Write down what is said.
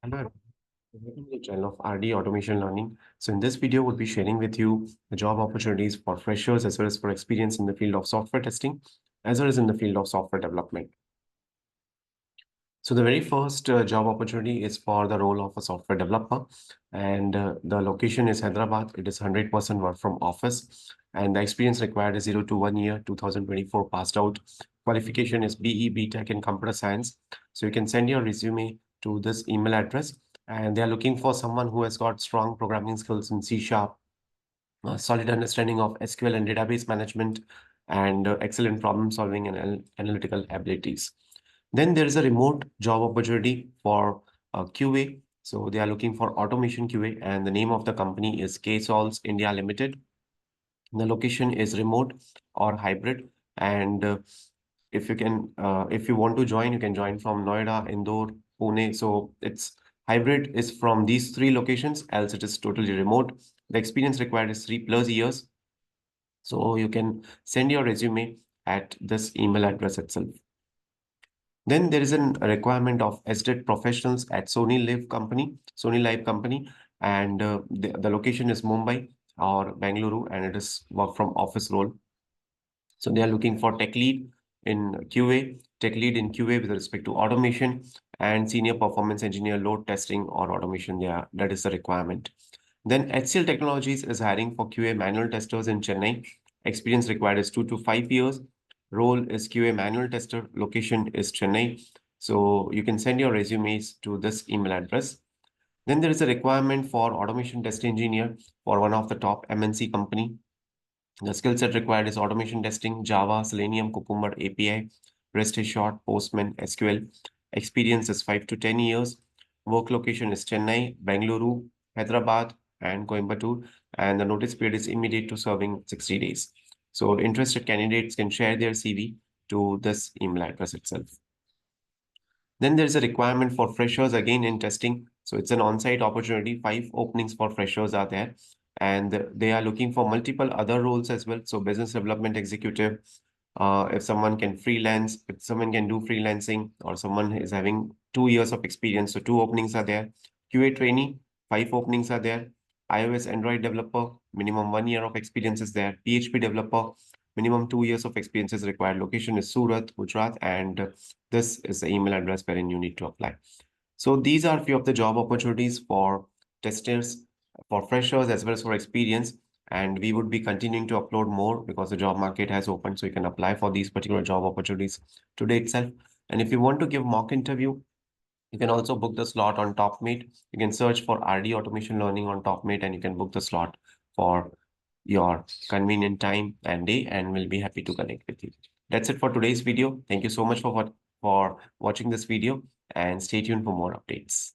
Hello, welcome to the channel of RD Automation Learning. So in this video, we'll be sharing with you the job opportunities for freshers as well as for experience in the field of software testing, as well as in the field of software development. So the very first job opportunity is for the role of a software developer, and the location is Hyderabad. It is 100% work from office, and the experience required is 0 to 1 year, 2024 passed out. Qualification is BE, BTech in computer science. So you can send your resume to this email address, and they are looking for someone who has got strong programming skills in C Sharp, solid understanding of SQL and database management, and excellent problem solving and analytical abilities. Then there is a remote job opportunity for QA. So they are looking for automation QA, and the name of the company is KSolves India Limited. The location is remote or hybrid, and if you want to join, you can join from Noida, Indore, Pune. So it's hybrid is from these three locations, else it is totally remote. The experience required is 3+ years. So you can send your resume at this email address itself. Then there is a requirement of SDET professionals at Sony Live Company, and the location is Mumbai or Bangalore, and it is work from office role. So they are looking for tech lead in QA, tech lead in QA with respect to automation, and senior performance engineer load testing or automation. That is the requirement. Then HCL Technologies is hiring for QA manual testers in Chennai. Experience required is 2 to 5 years. Role is QA manual tester. Location is Chennai. So you can send your resumes to this email address. Then there is a requirement for automation test engineer for one of the top MNC company. The skill set required is automation testing, Java, Selenium, Cucumber, API, REST Assured, Postman, SQL. Experience is 5 to 10 years. Work location is Chennai, Bangalore, Hyderabad, and Coimbatore. And the notice period is immediate to serving 60 days. So interested candidates can share their CV to this email address itself. Then there's a requirement for freshers again in testing. So it's an on-site opportunity. 5 openings for freshers are there. And they are looking for multiple other roles as well. So business development executive, if someone can freelance, if someone can do freelancing, or someone is having 2 years of experience. So 2 openings are there. QA trainee, 5 openings are there. iOS Android developer, minimum 1 year of experience is there. PHP developer, minimum 2 years of experience is required. Location is Surat, Gujarat, and this is the email address wherein you need to apply. So these are a few of the job opportunities for testers, for freshers, as well as for experience. And we would be continuing to upload more because the job market has opened. So you can apply for these particular job opportunities today itself. And if you want to give mock interview, you can also book the slot on TopMate. You can search for RD Automation Learning on TopMate, and you can book the slot for your convenient time and day, and we'll be happy to connect with you. That's it for today's video. Thank you so much for watching this video, and stay tuned for more updates.